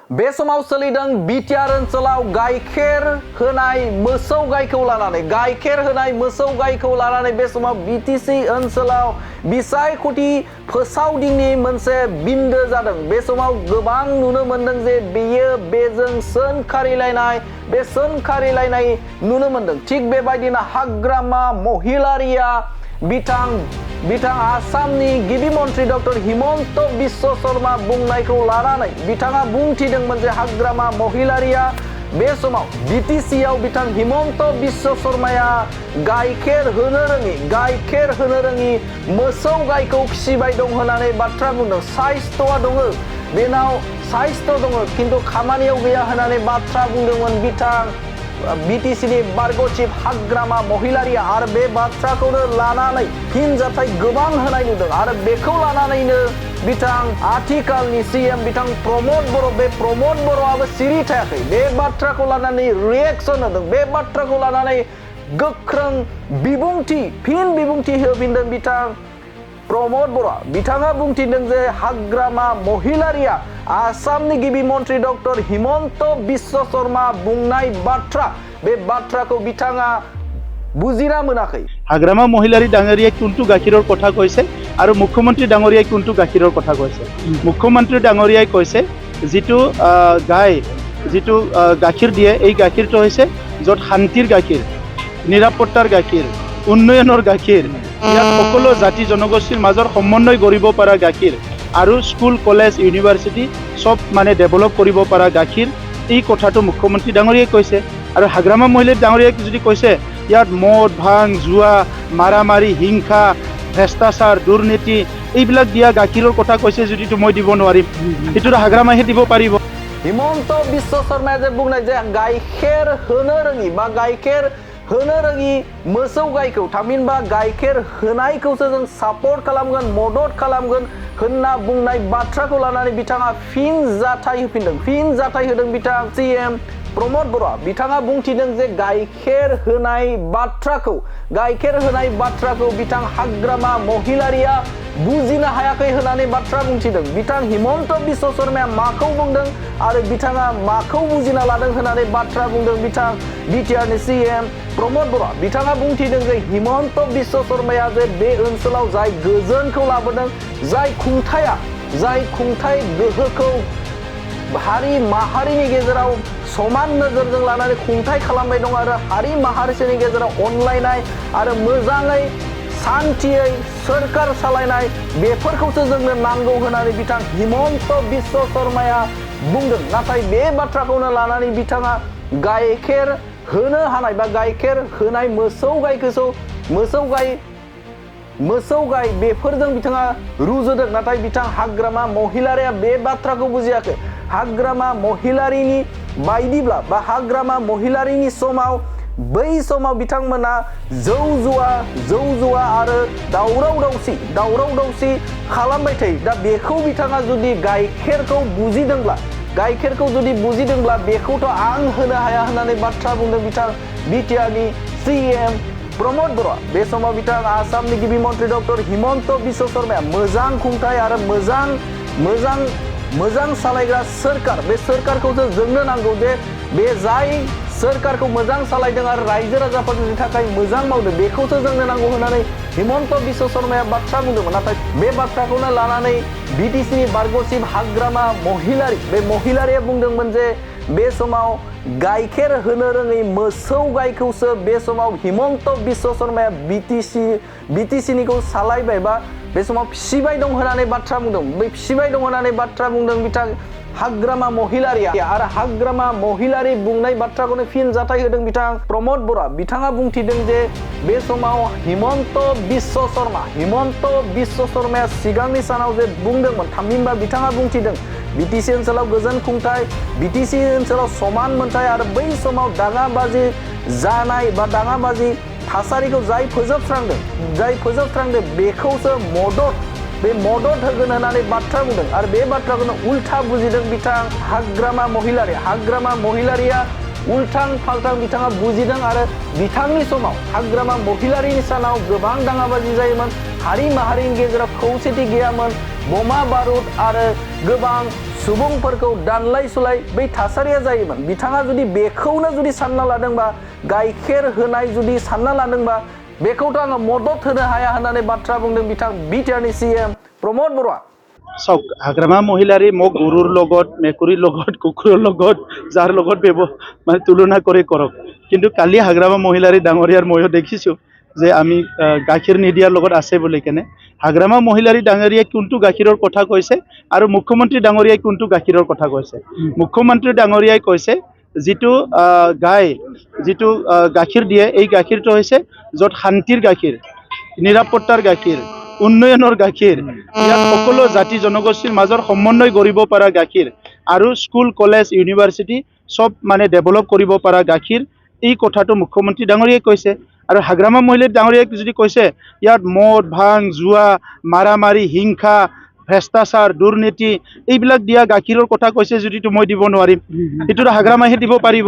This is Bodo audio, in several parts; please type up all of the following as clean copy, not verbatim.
बे समाव सोलिदों बिटिआर ओनसोलाव गाइखेर होनाय मोसौ गायखौ लानानै बे समाव बिटिसि ओनसोलाव बिसायख'थि फोसावदिंनि मोनसे बिन्दो जादों। बे समाव गोबां नुनो मोनदों जे बेजों सोंखारिलायनाय नुनो मोनदों। थिग बेबायदिनो हाग्रामा महिलारिया बिथां आसामनि गिबि मन्त्रि डक्टर हिमन्त बिश्व शर्मा बुंनायखौ लानानै बिथाङा बुंथिदोंमोन जे हाग्रामा महिलारिया बे समाव बिटिसिआव बिथां हिमन्त बिश्व शर्माया गाइखेर होनो रोङि मोसौ गायखौ फिसिबाय दं होननानै बाथ्रा बुंदों। साइस्थ'आ दङ, बेनाव साइस्थ' दङ, खिन्थु खामानियाव गैया होननानै बाथ्रा बुंदोंमोन बिथां बिटिसिनि बारग' चिफ हाग्रामा महिलारिया। आरो बे बाथ्राखौनो लानानै फिनजाथाय गोबां होनाय नुदों। आरो बेखौ लानानैनो बिथां आथिखालनि CM बिथां प्रमद बर', बे प्रमद बर'आबो सिरि थायाखै। बे बाथ्राखौ लानानै रिएक्सन होदों। बे बाथ्राखौ लानानै गोख्रों फिन बिबुंथि होफिनदों बिथां प्रमद बर'आ। बिथाङा बुंथिदों जे हाग्रामा महिलारिया आसामनि गिबि मन्त्रि डक्टर हिमन्त बिश्व शर्मा बुंनाय बाथ्रा, बे बाथ्राखौ बिथाङा बुजिना मोनाखै। हाग्रामा महिलारी डाঙৰীয়াই কোনটো গাখীৰৰ কথা কৈছে আৰু মুখ্যমন্ত্ৰী ডাঙৰীয়াই কোনটো গাখীৰৰ কথা কৈছে। মুখ্যমন্ত্ৰী ডাঙৰীয়াই কৈছে যিটো গাখীৰ দিয়ে, এই গাখীৰটো হৈছে য'ত শান্তিৰ গাখীৰ, নিৰাপত্তাৰ গাখীৰ, উন্নয়নৰ গাখীৰ, ইয়াত সকলো জাতি জনগোষ্ঠীৰ মাজৰ সমন্বয় কৰিব পৰা গাখীৰ আৰু স্কুল কলেজ ইউনিভাৰ্চিটি সব মানে ডেভেলপ কৰিব পৰা গাখীৰ, এই কথাটো মুখ্যমন্ত্ৰী ডাঙৰীয়াই কৈছে। আৰু হাগ্ৰামা মহিলাৰী ডাঙৰীয়াই যদি কৈছে ইয়াত মদ ভাং জুৱা মাৰামাৰি হিংসা ভ্ৰষ্টাচাৰ দুৰ্নীতি এইবিলাক দিয়া গাখীৰৰ কথা কৈছে, যদিটো মই দিব নোৱাৰিম, এইটো হাগ্ৰামাহে দিব পাৰিব। হিমন্ত বিশ্ব শৰ্মাया যে बुंनाय जे गाइखेर होनो रोङि मोसौ गायखौ, थामहिनबा गाइखेर होनायखौसो जों सापर्ट खालामगोन, मदद खालामगोन होनना बुंनाय बाथ्राखौ लानानै बिथाङा फिनजाथाय होदों बिथां CM प्रमद बर'आ। बिथाङा बुंथिदों जे गाइखेर होनाय बाथ्राखौ बिथां हाग्रामा महिलारिया बुजिनो हायाखै होननानै बाथ्रा बुंथिदों। बिथां हिमन्त बिश्व शर्माया माखौ बुंदों आरो बिथाङा माखौ बुजिना लादों होननानै बाथ्रा बुंदों बिथां बिटिआरनि CM प्रमद बर'आ। बिथाङा बुंथिदों जे हिमन्त बिश्व शर्माया जे बे ओनसोलाव जाय गोजोनखौ लाबोदों, जाय खुंथाय गोहोखौ हारि माहारिनि गेजेराव समान नोजोरजों लानानै खुंथाय खालामबाय दं आरो हारि माहारिनि गेजेराव अनलायनाय आरो मोजाङै शान्तियै सोरखार सालायनाय, बेफोरखौसो जोंनो नांगौ होननानै बिथां हिमन्त बिश्व शर्माया बुंदों। नाथाय बे बाथ्राखौनो लानानै बिथाङा गाइखेर होनो हानाय बा गाइखेर होनाय मोसौ गाय बेफोरजों बिथाङा रुजुदों। नाथाय बिथां हाग्रामा महिलारिया बे बाथ्राखौ बुजियाखै। हाग्रामा महिलारिनि बायदिब्ला बा हाग्रामा महिलारिनि समाव बै समाव बिथांमोना जौ जुवा आरो दावराव दावसि खालामबाय थायो। दा बेखौ बिथाङा जुदि गाइखेरखौ जुदि बुजिदोंब्ला बेखौथ' आं होनो हाया होननानै बाथ्रा बुंदों बिथां बिटिआरनि CM प्रमद बर'आ। बे समाव बिथां आसामनि गिबि मन्त्रि डक्टर हिमन्त बिश्व शर्माया मोजां खुंथाय आरो मोजां सालायग्रा सोरखार, बे सोरखारखौसो जोंनो नांगौ। जे बे जाय सोरखारखौ मोजां सालायदों आरो रायजो राजाफोरनि थाखाय मोजां मावदों, बेखौसो जोंनो नांगौ होननानै हिमन्त बिश्व शर्माया बाथ्रा बुंदोंमोन। नाथाय बे बाथ्राखौनो लानानै बिटिसिनि बारग' चिफ हाग्रामा महिलारी, बे महिलारिया बुंदोंमोन जे बे समाव गाइखेर होनो रोङै मोसौ गायखौसो बे समाव हिमन्त बिश्व शर्माया बिटिसिनिखौ सालायबाय बा बे समाव फिसिबाय दं होननानै बाथ्रा बुंदों। बै फिसिबाय दं होननानै बाथ्रा बुंदों बिथां हाग्रामा महिलारिया। आरो हाग्रामा महिलारी बुंनाय बाथ्राखौनो फिनजाथाय होदों बिथां प्रमद बर'आ। बिथाङा बुंथिदों जे बे समाव हिमन्त बिश्व शर्माया सिगांनि सानाव जे बुंदोंमोन, थामहिनबा बिथाङा बुंथिदों बिटिसि ओनसोलाव गोजोन खुंथाय, बिटिसि ओनसोलाव समान मोनथाय आरो बै समाव दाङाबाजि जानाय बा दाङाबाजि थासारिखौ जाय फोजोबस्रांदों बेखौसो मदद होगोन होननानै बाथ्रा बुंदों। आरो बे बाथ्राखौनो उल्था बुजिदों बिथां हाग्रामा महिलारिया उल्थां फाल्थां बिथाङा बुजिदों। आरो बिथांनि समाव हाग्रामा महिलारिनि सानाव गोबां दाङाबाजि जायोमोन, हारि माहारिनि गेजेराव खौसेथि गैयामोन, बमा बारुद आरो गोबां सुबुंफोरखौ दानलाय सुलाय बै थासारिया जायोमोन बिथाङा जुदि बेखौनो जुदि सानना लादोंबा गाइखेर होनाय जुदि सानना लादोंबा बेखौथ' आङो मदद होनो हाया होननानै बाथ्रा बुंदों बिथां बिटिआरनि CM प्रमद बर'आ চাওক হাগ্ৰামা মহিলাৰী মোক গৰুৰ লগত মেকুৰীৰ লগত কুকুৰৰ লগত যাৰ লগত মানে তুলনা কৰি কৰক কিন্তু কালি হাগ্ৰামা মহিলাৰী ডাঙৰীয়াৰ ময়ো দেখিছোঁ যে আমি গাখীৰ নিদিয়াৰ লগত আছে বুলি কেনে হাগ্ৰামা মহিলাৰী ডাঙৰীয়াই কোনটো গাখীৰৰ কথা কৈছে আৰু মুখ্যমন্ত্ৰী ডাঙৰীয়াই কোনটো গাখীৰৰ কথা কৈছে মুখ্যমন্ত্ৰী ডাঙৰীয়াই কৈছে যিটো গাই যিটো গাখীৰ দিয়ে এই গাখীৰটো হৈছে য'ত শান্তিৰ গাখীৰ নিৰাপত্তাৰ গাখীৰ উন্নয়নৰ গাখীৰ ইয়াত সকলো জাতি জনগোষ্ঠীৰ মাজৰ সমন্বয় কৰিব পৰা গাখীৰ আৰু স্কুল কলেজ ইউনিভাৰ্চিটি সব মানে ডেভেলপ কৰিব পৰা গাখীৰ এই কথাটো মুখ্যমন্ত্ৰী ডাঙৰীয়াই কৈছে আৰু হাগ্ৰামা মহিলাৰ ডাঙৰীয়াই যদি কৈছে ইয়াত মদ ভাং জুৱা মাৰামাৰি হিংসা ভ্ৰষ্টাচাৰ দুৰ্নীতি এইবিলাক দিয়া গাখীৰৰ কথা কৈছে যদিতো মই দিব নোৱাৰিম এইটো হাগ্ৰামাহে দিব পাৰিব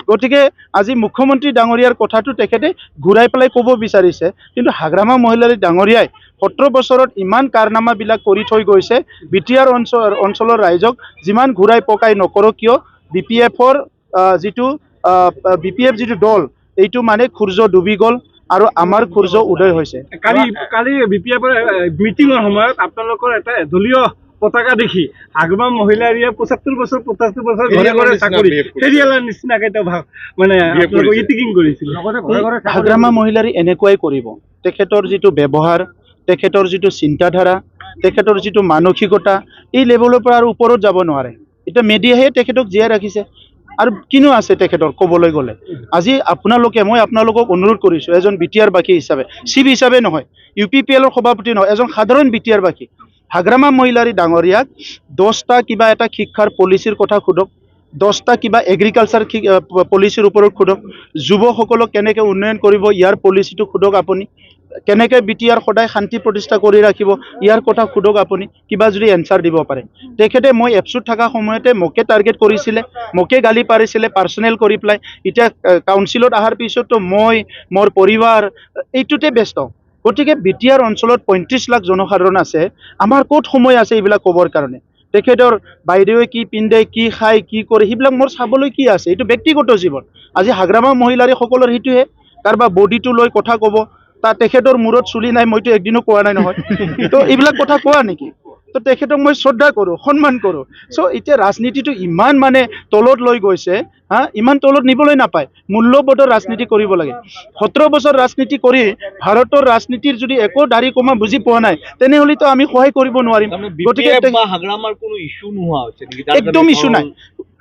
গতিকে আজি মুখ্যমন্ত্ৰী ডাঙৰীয়াৰ কথাটো তেখেতে ঘূৰাই পেলাই ক'ব বিচাৰিছে কিন্তু হাগ্ৰামা মহিলাৰী ডাঙৰীয়াই 17 বছৰত ইমান কাৰনামাবিলাক কৰি থৈ গৈছে বিটিআৰ অঞ্চলৰ ৰাইজক যিমান ঘূৰাই পকাই নকৰক কিয় বিপিএফৰ যিটো বিপিএফ যিটো দল এইটো মানে সূৰ্য ডুবি গ'ল আৰু আমাৰ সূৰ্য উদয় হৈছে কালি বিপিএফৰ মিটিঙৰ সময়ত আপোনালোকৰ এটা দলীয় পতাকা দেখি হাগ্ৰামা মহিলাৰীয়ে 75 বছৰ 75 বছৰ ঘৰে ঘৰে চাকৰি এৰিয়ালাৰ নিচিনাকৈ মানে ইটিকিং কৰিছিল হাগ্ৰামা মহিলাৰী এনেকুৱাই কৰিব তেখেতৰ যিটো ব্যৱহাৰ তেখেতৰ যিটো চিন্তাধাৰা তেখেতৰ যিটো মানসিকতা এই লেভেলৰ পৰা আৰু ওপৰত যাব নোৱাৰে এটা মিডিয়াহে তেখেতক জীয়াই ৰাখিছে আৰু কিনো আছে তেখেতৰ ক'বলৈ গ'লে আজি মই আপোনালোকক অনুৰোধ কৰিছোঁ এজন বিটিআৰ বাসী হিচাপে চিব হিচাপে নহয় UPPL সভাপতি নহয় এজন সাধাৰণ বিটিআৰ বাসী হাগ্ৰামা মহিলাৰী ডাঙৰীয়াক 10টা কিবা এটা শিক্ষাৰ পলিচিৰ কথা সোধক 10টা কিবা এগ্ৰিকালচাৰ পলিচিৰ ওপৰত সোধক যুৱকসকলক কেনেকৈ উন্নয়ন কৰিব ইয়াৰ পলিচিটো সোধক আপুনি কেনেকৈ বিটিআৰ সদায় শান্তি প্ৰতিষ্ঠা কৰি ৰাখিব ইয়াৰ কথা সোধক আপুনি কিবা যদি এনসাৰ দিব পাৰে তেখেতে মই এপছুত থকা সময়তে মোকে টাৰ্গেট কৰিছিলে মোকে গালি পাৰিছিলে পাৰ্সোনেল কৰি পেলাই এতিয়া কাউন্সিলত অহাৰ পিছতো মই মোৰ পৰিবাৰ এইটোতে ব্যস্ত গতিকে বিটিআৰ অঞ্চলত 35 লাখ জনসাধাৰণ আছে আমাৰ ক'ত সময় আছে এইবিলাক ক'বৰ কাৰণে তেখেতৰ বাইদেৱে কি পিন্ধে কি খায় কি কৰে সেইবিলাক মোৰ চাবলৈ কি আছে এইটো ব্যক্তিগত জীৱন আজি হাগ্ৰামা মহিলাৰী সকলৰ সেইটোহে কাৰোবাৰ বডিটো লৈ কথা ক'ব তা তেখেতৰ মূৰত চুলি নাই মইতো একদিনো কোৱা নাই নহয় তো এইবিলাক কথা কোৱা নেকি তো তেখেতক মই শ্ৰদ্ধা কৰোঁ সন্মান কৰোঁ সো এতিয়া ৰাজনীতিটো ইমান মানে তলত লৈ গৈছে ইমান তলত নিবলৈ নাপায় মূল্যবোধৰ ৰাজনীতি কৰিব লাগে 17 বছৰ ৰাজনীতি কৰি ভাৰতৰ ৰাজনীতিৰ যদি একো দাড়ি কমা বুজি পোৱা নাই তেনেহ'লেতো আমি সহায় কৰিব নোৱাৰিম গতিকে হাগ্ৰামাৰ কোনো ইস্যু নোহোৱা হৈছে একদম ইস্যু নাই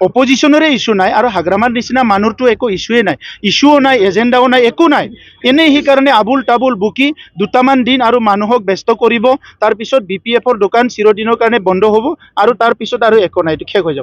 অপজিশ্যনৰে ইস্যু নাই আৰু হাগ্ৰামাৰ নিচিনা মানুহটো একো ইস্যুৱে নাই ইস্যুও নাই এজেণ্ডাও নাই একো নাই এনেই সেইকাৰণে আবুল তাবুল বুকি দুটামান দিন আৰু মানুহক ব্যস্ত কৰিব তাৰপিছত বিপিএফৰ দোকান চিৰদিনৰ কাৰণে বন্ধ হ'ব আৰু তাৰপিছত আৰু একো নাই এইটো শেষ হৈ যাব